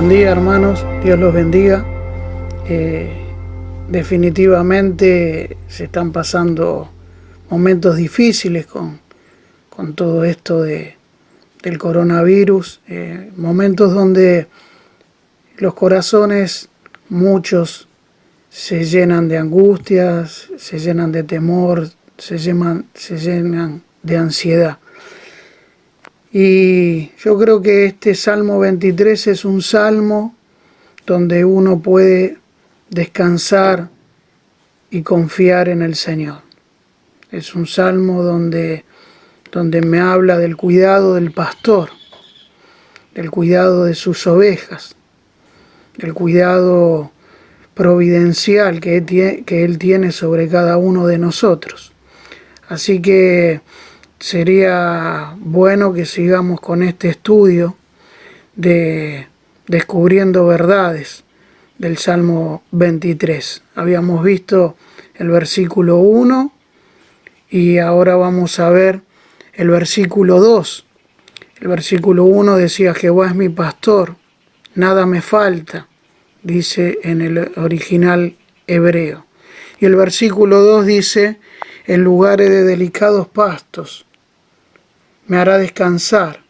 Buen día, hermanos, Dios los bendiga. Definitivamente se están pasando momentos difíciles con todo esto del coronavirus, momentos donde los corazones, muchos, se llenan de angustias, se llenan de temor, se llenan de ansiedad. Y yo creo que este Salmo 23 es un salmo donde uno puede descansar y confiar en el Señor. Es un salmo donde me habla del cuidado del pastor, del cuidado de sus ovejas, del cuidado providencial que Él tiene sobre cada uno de nosotros. Así que sería bueno que sigamos con este estudio de descubriendo verdades del Salmo 23. Habíamos visto el versículo 1 y ahora vamos a ver el versículo 2. El versículo 1 decía: Jehová es mi pastor, nada me falta, dice en el original hebreo. Y el versículo 2 dice: en lugares de delicados pastos me hará descansar,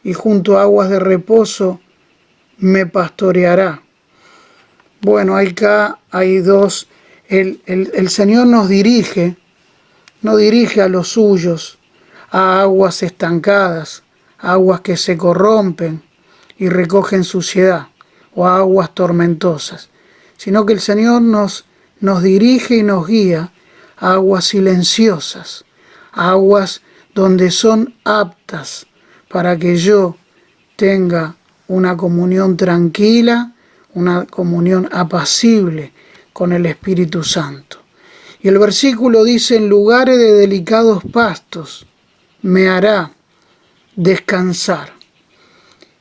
y junto a aguas de reposo me pastoreará. Bueno, acá hay dos. El Señor nos dirige, no dirige a los suyos a aguas estancadas, a aguas que se corrompen y recogen suciedad, o a aguas tormentosas, sino que el Señor nos dirige y nos guía a aguas silenciosas, a aguas donde son aptas para que yo tenga una comunión tranquila, una comunión apacible con el Espíritu Santo. Y el versículo dice: en lugares de delicados pastos me hará descansar.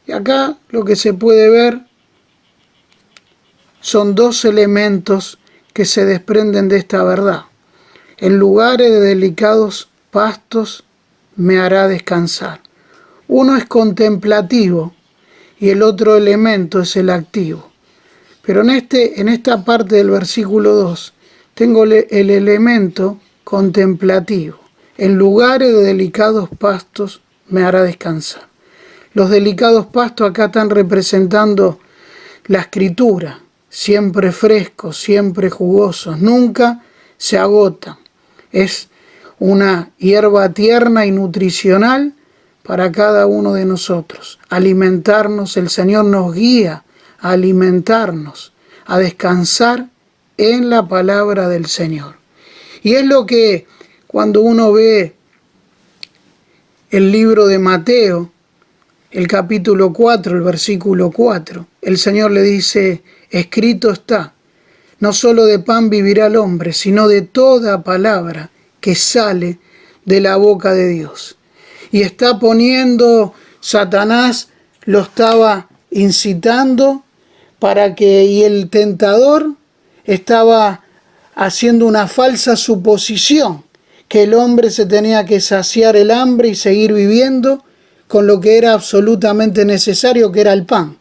Y acá lo que se puede ver son dos elementos que se desprenden de esta verdad. En lugares de delicados pastos me hará descansar. Uno es contemplativo y el otro elemento es el activo. Pero en esta parte del versículo 2 tengo el elemento contemplativo. En lugares de delicados pastos me hará descansar. Los delicados pastos acá están representando la escritura, siempre frescos, siempre jugosos, nunca se agotan. Es una hierba tierna y nutricional para cada uno de nosotros. Alimentarnos, el Señor nos guía a alimentarnos, a descansar en la palabra del Señor. Y es lo que cuando uno ve el libro de Mateo, el capítulo 4, el versículo 4, el Señor le dice: escrito está, no solo de pan vivirá el hombre, sino de toda palabra que sale de la boca de Dios. Y está poniendo, Satanás lo estaba incitando y el tentador estaba haciendo una falsa suposición, que el hombre se tenía que saciar el hambre y seguir viviendo con lo que era absolutamente necesario, que era el pan.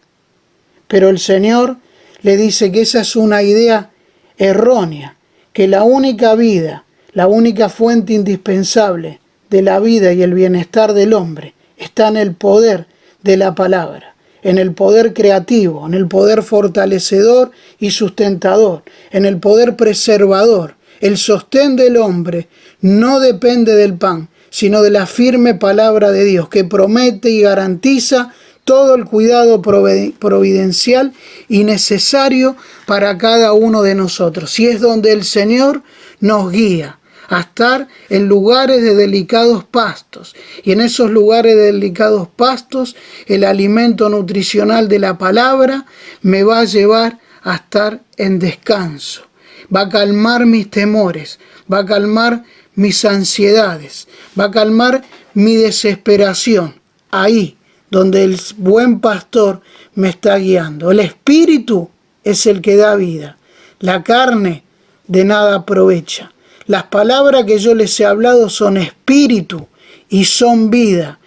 Pero el Señor le dice que esa es una idea errónea, que la única vida, la única fuente indispensable de la vida y el bienestar del hombre está en el poder de la palabra, en el poder creativo, en el poder fortalecedor y sustentador, en el poder preservador. El sostén del hombre no depende del pan, sino de la firme palabra de Dios, que promete y garantiza todo el cuidado providencial y necesario para cada uno de nosotros. Y es donde el Señor nos guía a estar en lugares de delicados pastos. Y en esos lugares de delicados pastos, el alimento nutricional de la palabra me va a llevar a estar en descanso. Va a calmar mis temores, va a calmar mis ansiedades, va a calmar mi desesperación. Ahí donde el buen pastor me está guiando. El espíritu es el que da vida. La carne de nada aprovecha. Las palabras que yo les he hablado son espíritu y son vida.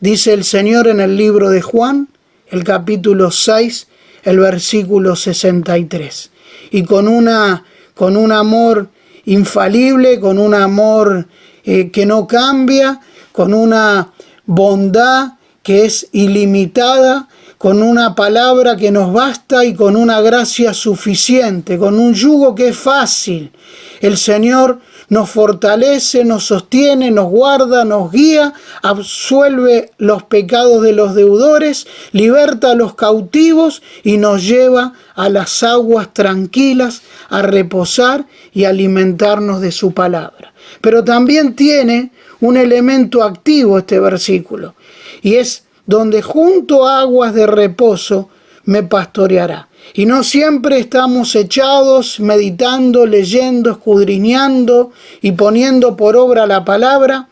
Dice el Señor en el libro de Juan, el capítulo 6, el versículo 63. Y con un amor infalible, con un amor que no cambia, con una bondad que es ilimitada, con una palabra que nos basta y con una gracia suficiente, con un yugo que es fácil. El Señor nos fortalece, nos sostiene, nos guarda, nos guía, absuelve los pecados de los deudores, liberta a los cautivos y nos lleva a las aguas tranquilas a reposar y alimentarnos de su palabra. Pero también tiene un elemento activo este versículo, y es donde junto a aguas de reposo me pastoreará. Y no siempre estamos echados, meditando, leyendo, escudriñando y poniendo por obra la palabra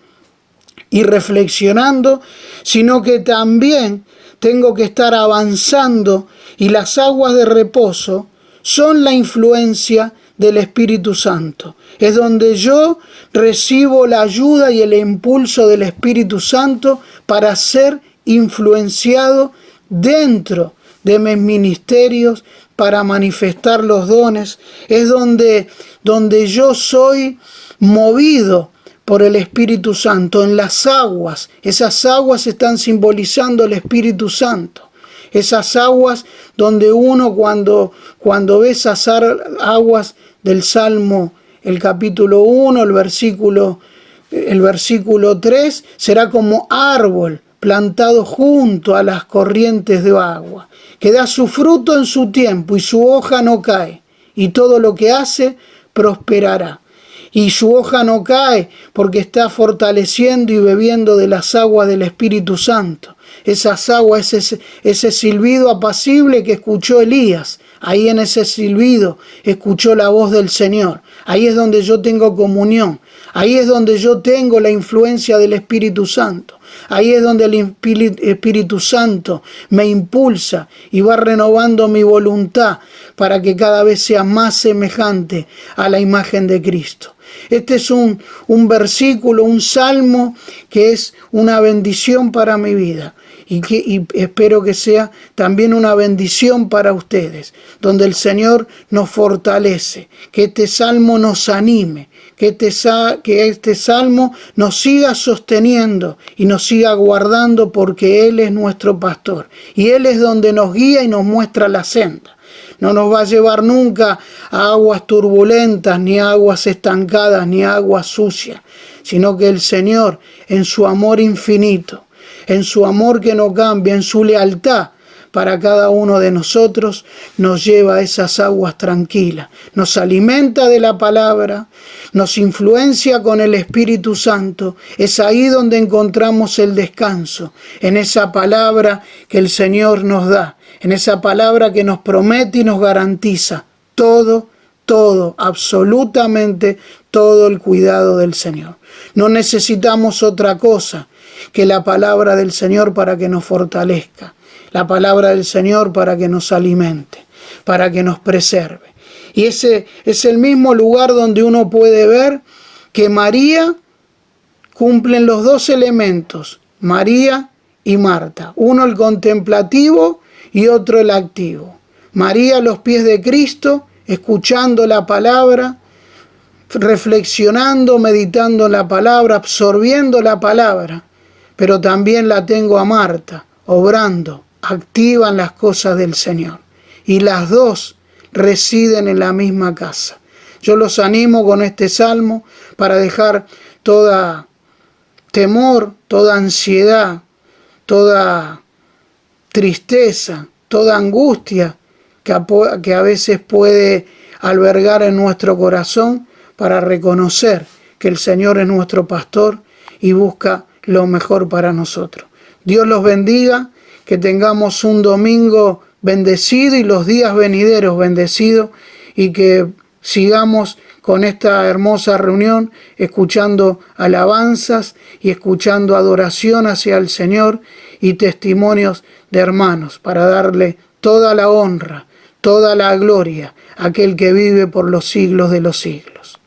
y reflexionando, sino que también tengo que estar avanzando, y las aguas de reposo son la influencia del Espíritu Santo. Es donde yo recibo la ayuda y el impulso del Espíritu Santo para ser influenciado dentro de mis ministerios para manifestar los dones. Es donde yo soy movido por el Espíritu Santo, en las aguas. Esas aguas están simbolizando el Espíritu Santo. Esas aguas donde uno cuando ve esas aguas del Salmo, el capítulo 1, el versículo 3, será como árbol plantado junto a las corrientes de agua, que da su fruto en su tiempo y su hoja no cae, y todo lo que hace prosperará. Y su hoja no cae porque está fortaleciendo y bebiendo de las aguas del Espíritu Santo. Esas aguas, ese silbido apacible que escuchó Elías, ahí en ese silbido escuchó la voz del Señor. Ahí es donde yo tengo comunión. Ahí es donde yo tengo la influencia del Espíritu Santo. Ahí es donde el Espíritu Santo me impulsa y va renovando mi voluntad para que cada vez sea más semejante a la imagen de Cristo. Este es un versículo, un salmo que es una bendición para mi vida. Y espero que sea también una bendición para ustedes, donde el Señor nos fortalece, que este salmo nos anime, que este salmo nos siga sosteniendo y nos siga guardando, porque Él es nuestro pastor y Él es donde nos guía y nos muestra la senda. No nos va a llevar nunca a aguas turbulentas, ni a aguas estancadas, ni a aguas sucias, sino que el Señor, en su amor infinito, en su amor que no cambia, en su lealtad para cada uno de nosotros, nos lleva a esas aguas tranquilas, nos alimenta de la palabra, nos influencia con el Espíritu Santo. Es ahí donde encontramos el descanso, en esa palabra que el Señor nos da, en esa palabra que nos promete y nos garantiza todo, absolutamente todo el cuidado del Señor. No necesitamos otra cosa que la palabra del Señor para que nos fortalezca, la palabra del Señor para que nos alimente, para que nos preserve. Y ese es el mismo lugar donde uno puede ver que María cumplen los dos elementos, María y Marta, uno el contemplativo y otro el activo. María a los pies de Cristo, escuchando la palabra, reflexionando, meditando en la palabra, absorbiendo la palabra. Pero también la tengo a Marta, obrando, activa en las cosas del Señor. Y las dos residen en la misma casa. Yo los animo con este salmo para dejar toda temor, toda ansiedad, toda tristeza, toda angustia que a veces puede albergar en nuestro corazón, para reconocer que el Señor es nuestro pastor y busca lo mejor para nosotros. Dios los bendiga, que tengamos un domingo bendecido y los días venideros bendecidos, y que sigamos con esta hermosa reunión escuchando alabanzas y escuchando adoración hacia el Señor y testimonios de hermanos, para darle toda la honra, toda la gloria a aquel que vive por los siglos de los siglos.